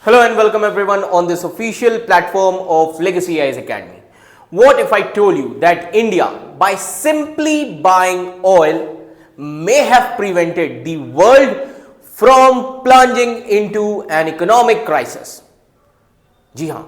Hello and welcome everyone on this official platform of Legacy Eyes Academy. What if I told you that India, by simply buying oil, may have prevented the world from plunging into an economic crisis? Ji haan.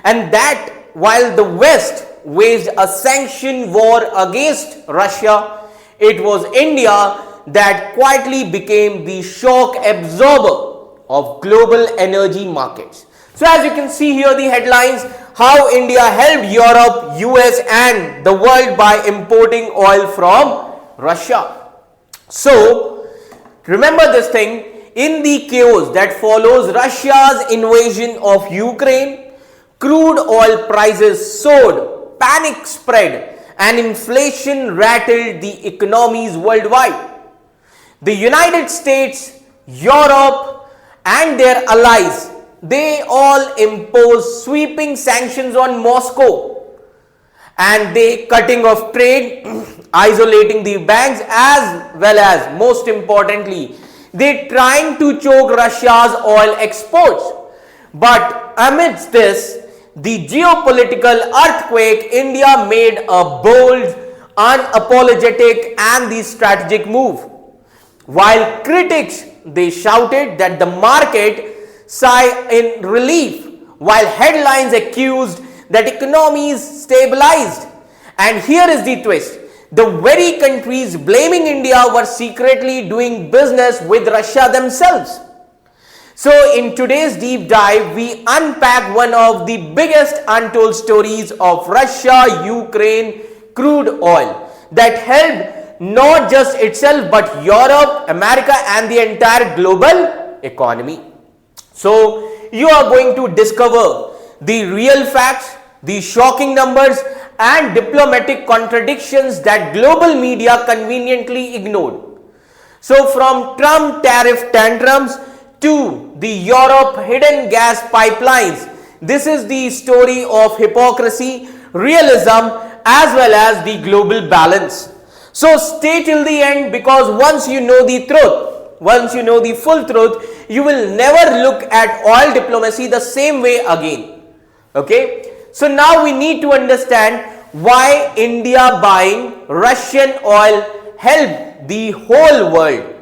And that while the West waged a sanctioned war against Russia, it was India that quietly became the shock absorber of global energy markets. So as you can see here the headlines, how India helped Europe, US and the world by importing oil from Russia. So remember this thing, in the chaos that follows Russia's invasion of Ukraine, crude oil prices soared, panic spread and inflation rattled the economies worldwide. The United States, Europe and their allies, they all imposed sweeping sanctions on Moscow, and they cutting off trade, isolating the banks, as well as most importantly, they trying to choke Russia's oil exports. But amidst this, the geopolitical earthquake, India made a bold, unapologetic and the strategic move. While critics, they shouted that the market sighed in relief, while headlines accused that economies stabilized. And here is the twist. The very countries blaming India were secretly doing business with Russia themselves. So in today's deep dive, we unpack one of the biggest untold stories of Russia-Ukraine crude oil that helped not just itself but Europe, America and the entire global economy. So you are going to discover the real facts, the shocking numbers and diplomatic contradictions that global media conveniently ignored. So from Trump tariff tantrums to the Europe hidden gas pipelines, this is the story of hypocrisy, realism as well as the global balance. So stay till the end, because once you know the truth, once you know the full truth, you will never look at oil diplomacy the same way again. Okay. So now we need to understand why India buying Russian oil helped the whole world.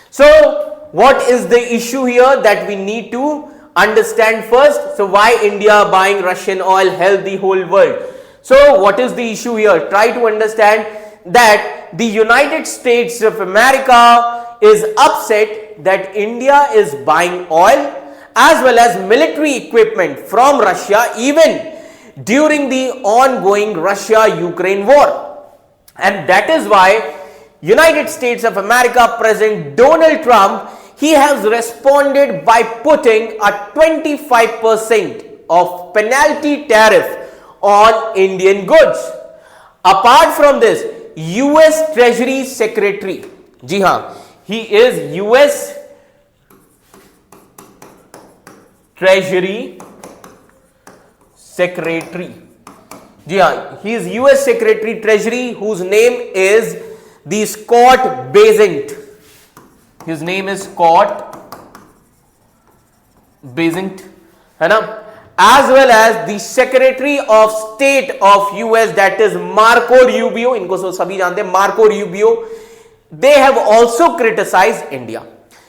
So what is the issue here that we need to understand first? So why India buying Russian oil helped the whole world? So what is the issue here? Try to understand that the United States of America is upset that India is buying oil as well as military equipment from Russia even during the ongoing Russia-Ukraine war. And that is why United States of America President Donald Trump, he has responded by putting a 25% of penalty tariff on Indian goods. Apart from this, US Treasury Secretary, ji haan, he is US Treasury Secretary. Ji haan, he is US Secretary Treasury whose name is the Scott Bessent. His name is Scott Bessent, है ना? As well as the Secretary of State of US, that is Marco Rubio. इनको सभी जानते हैं, Marco Rubio. They have also criticized India.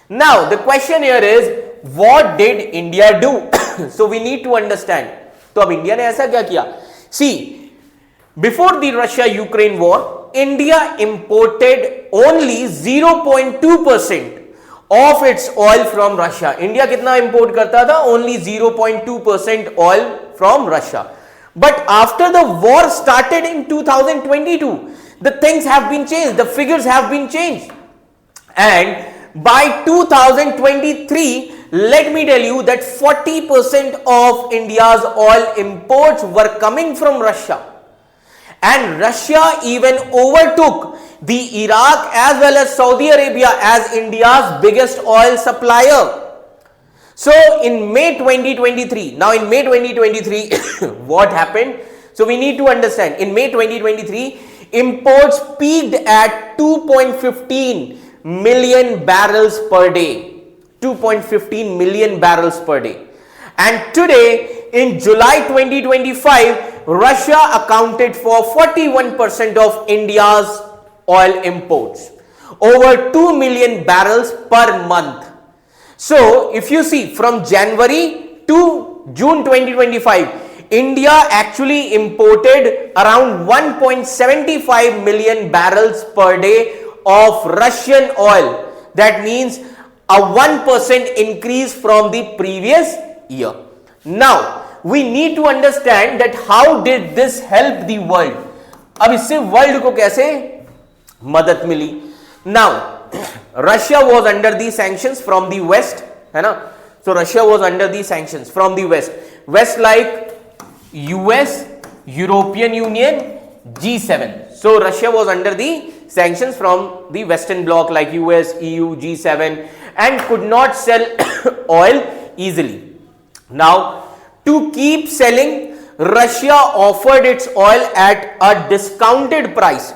Now the question here is, what did India do? So we need to understand. तो अब India ने ऐसा क्या किया? See, before the Russia-Ukraine war, India imported only 0.2% of its oil from Russia. India कितना import करता था? Only 0.2% oil from Russia. But after the war started in 2022, the things have been changed. The figures have been changed. And by 2023, let me tell you that 40% of India's oil imports were coming from Russia. And Russia even overtook the Iraq as well as Saudi Arabia as India's biggest oil supplier. So in May 2023, now in May 2023, what happened? So we need to understand, in May 2023, imports peaked at 2.15 million barrels per day. 2.15 million barrels per day. And today, in July 2025, Russia accounted for 41% of India's oil imports, over 2 million barrels per month. So, if you see from January to June 2025, India actually imported around 1.75 million barrels per day of Russian oil. That means a 1% increase from the previous year. Now, we need to understand that how did this help the world? अब इससे world को कैसे मदद मिली? Now, Russia was under the sanctions from the West, है ना? So Russia was under the sanctions from the West like US, European Union, G7. So Russia was under the sanctions from the Western bloc like US, EU, G7 and could not sell oil easily. Now, to keep selling, Russia offered its oil at a discounted price,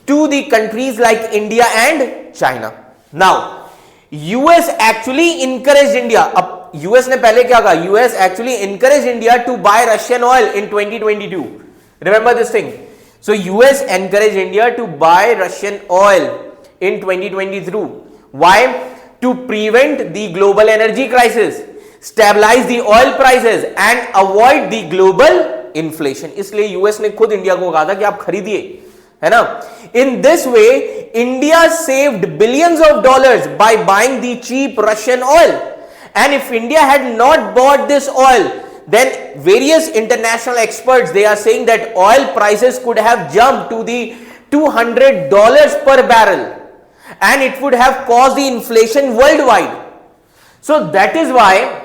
to the countries like India and China. Now, US actually encouraged India. अब US ने पहले क्या कहा? US actually encouraged India to buy Russian oil in 2022. Remember this thing. So US encouraged India to buy Russian oil in 2022. Why? To prevent the global energy crisis, stabilize the oil prices and avoid the global inflation. इसलिए US ने खुद India को कहा था कि आप खरीदिए, है ना? In this way, India saved billions of dollars by buying the cheap Russian oil. And if India had not bought this oil, then various international experts, they are saying that oil prices could have jumped to the $200 per barrel and it would have caused the inflation worldwide. So that is why,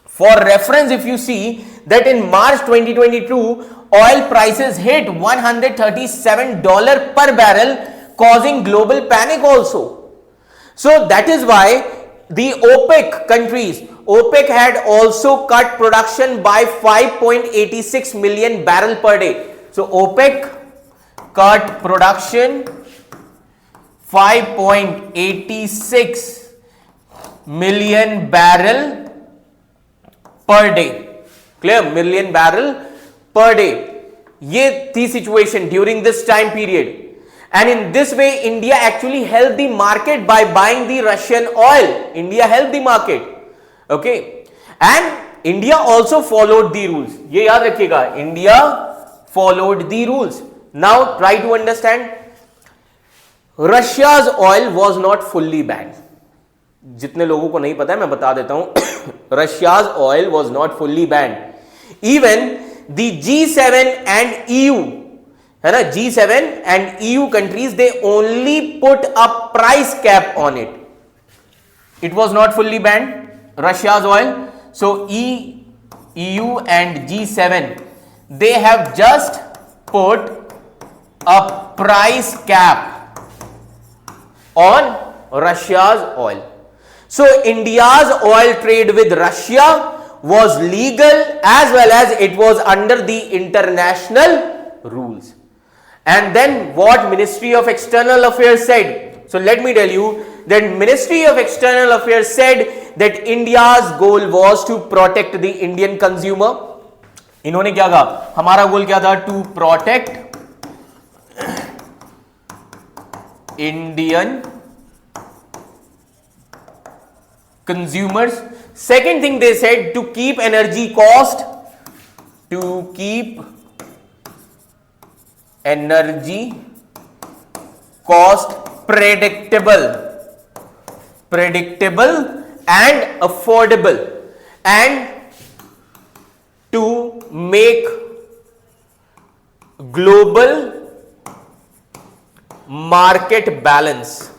for reference, if you see that in March 2022, oil prices hit $137 per barrel, causing global panic also. So that is why the OPEC countries, OPEC had also cut production by 5.86 million barrel per day. So OPEC cut production 5.86 million barrel per day. Clear? Million barrel per day. ये थी situation during this time period. And in this way, India actually helped the market by buying the Russian oil. India helped the market. Okay. And India also followed the rules. ये याद रखिएगा, India followed the rules. Now try to understand. Russia's oil was not fully banned. जितने लोगों को नहीं पता है मैं बता देता हूं. Russia's oil was not fully banned. Even the G7 and EU, है ना, G7 and EU countries, they only put a price cap on it. It was not fully banned, Russia's oil. So EU and G7, they have just put a price cap on Russia's oil. So India's oil trade with Russia was legal as well as it was under the international rules. And then what Ministry of External Affairs said? So let me tell you that Ministry of External Affairs said that India's goal was to protect the Indian consumer. इन्होंने क्या कहा? हमारा गोल क्या था? To protect Indian consumers. Second thing they said, to keep energy cost predictable and affordable, and to make global market balance.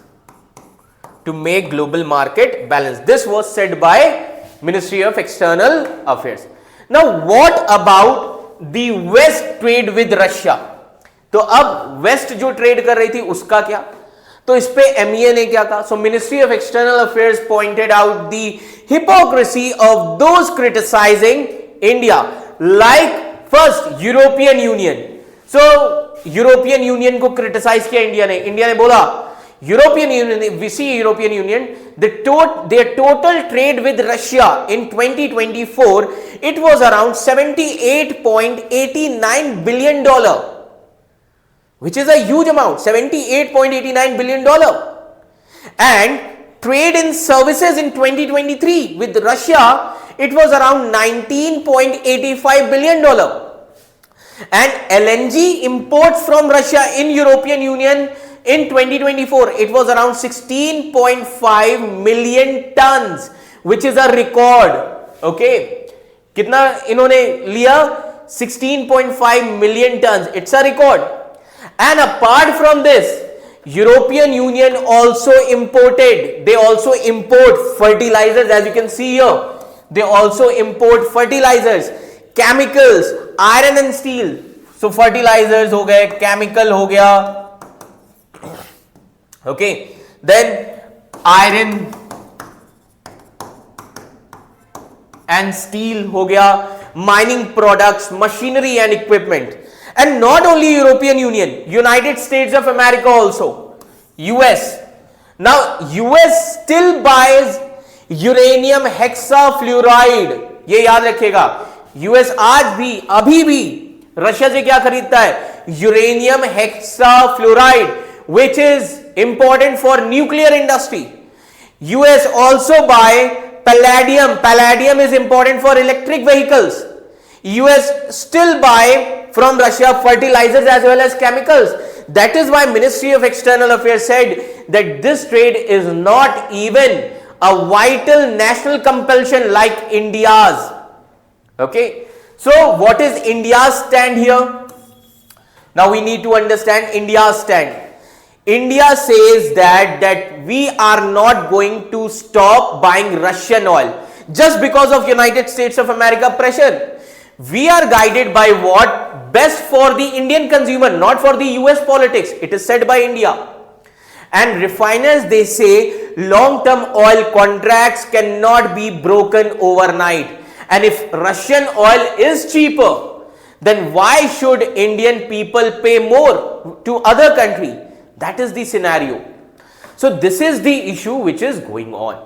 This was said by Ministry of External Affairs. Now what about the West trade with Russia? तो अब waste जो trade कर रही थी उसका क्या? तो इस पे MEA ने क्या कहा? So Ministry of External Affairs pointed out the hypocrisy of those criticizing India, like first European Union. So European Union को criticize किया इंडिया ने बोला European Union, if we see European Union, their total trade with Russia in 2024, it was around $78.89 billion, which is a huge amount, $78.89 billion. And trade in services in 2023 with Russia, it was around $19.85 billion. And LNG imports from Russia in European Union in 2024, it was around 16.5 million tons, which is a record. Okay, कितना इन्होंने लिया? 16.5 million tons. It's a record. And apart from this, European Union also imported. They also import fertilizers, as you can see here. They also import fertilizers, chemicals, iron and steel. So fertilizers हो गए, chemical हो गया. Okay, then iron and steel हो गया, mining products, machinery and equipment. And not only European Union, United States of America also, US. Now US still buys uranium hexafluoride. ये याद रखिएगा, US आज भी, अभी भी रशिया से क्या खरीदता है? Uranium hexafluoride, which is important for nuclear industry. US also buy palladium. Palladium is important for electric vehicles. US still buy from Russia fertilizers as well as chemicals. That is why Ministry of External Affairs said that this trade is not even a vital national compulsion like India's. Okay. So what is India's stand here? Now we need to understand India's stand. India says that we are not going to stop buying Russian oil just because of United States of America pressure. We are guided by what best for the Indian consumer, not for the US politics. It is said by India. And refiners, they say long-term oil contracts cannot be broken overnight. And if Russian oil is cheaper, then why should Indian people pay more to other country? That is the scenario. So this is the issue which is going on.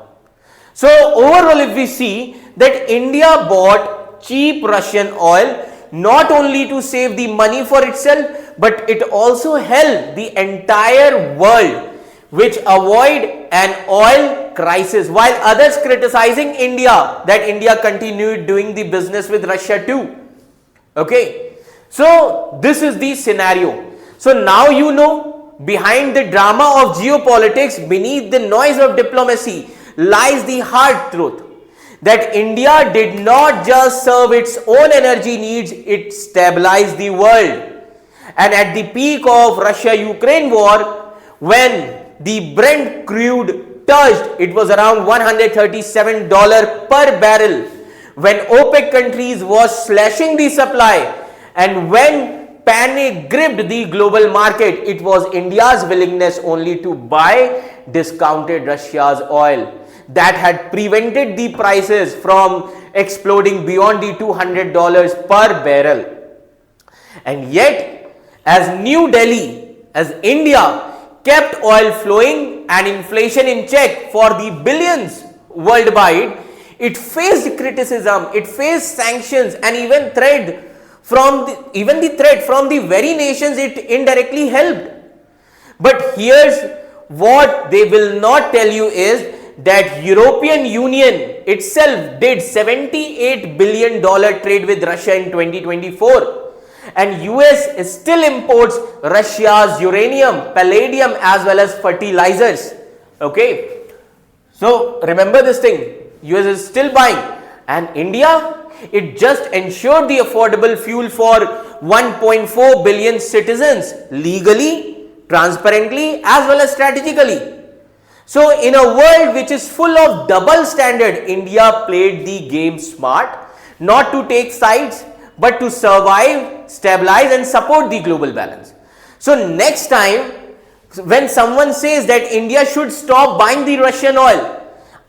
So overall, if we see that India bought cheap Russian oil not only to save the money for itself, but it also helped the entire world which avoid an oil crisis, while others criticizing India that India continued doing the business with Russia too. Okay, so this is the scenario. So now you know, behind the drama of geopolitics, beneath the noise of diplomacy, lies the hard truth that India did not just serve its own energy needs, it stabilized the world. And at the peak of Russia-Ukraine war, when the Brent crude touched, it was around $137 per barrel. When OPEC countries was slashing the supply, and when panic gripped the global market, it was India's willingness only to buy discounted Russia's oil that had prevented the prices from exploding beyond the $200 per barrel. And yet, as New Delhi, as India kept oil flowing and inflation in check for the billions worldwide, it faced criticism, it faced sanctions, and even threat from the very nations it indirectly helped. But here's what they will not tell you is that European Union itself did $78 billion trade with Russia in 2024. And US still imports Russia's uranium, palladium as well as fertilizers. Okay. So remember this thing, US is still buying, and India, it just ensured the affordable fuel for 1.4 billion citizens legally, transparently as well as strategically. So in a world which is full of double standard, India played the game smart, not to take sides but to survive, stabilize and support the global balance. So next time when someone says that India should stop buying the Russian oil,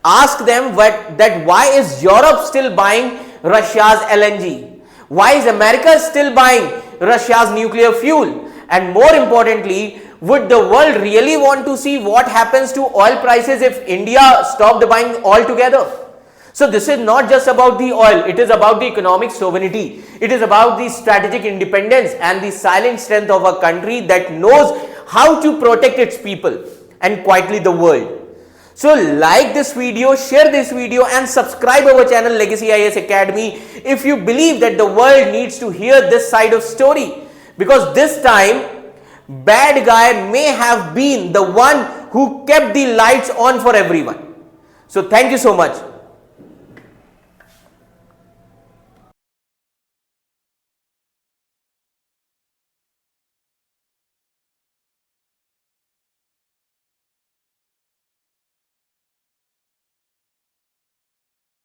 ask them why is Europe still buying Russia's LNG? Why is America still buying Russia's nuclear fuel? And more importantly, Would the world really want to see what happens to oil prices if India stopped buying altogether? So this is not just about the oil, it is about the economic sovereignty. It is about the strategic independence and the silent strength of a country that knows how to protect its people and quietly the world. So like this video, share this video and subscribe our channel Legacy IAS Academy if you believe that the world needs to hear this side of story, because this time bad guy may have been the one who kept the lights on for everyone. So thank you so much.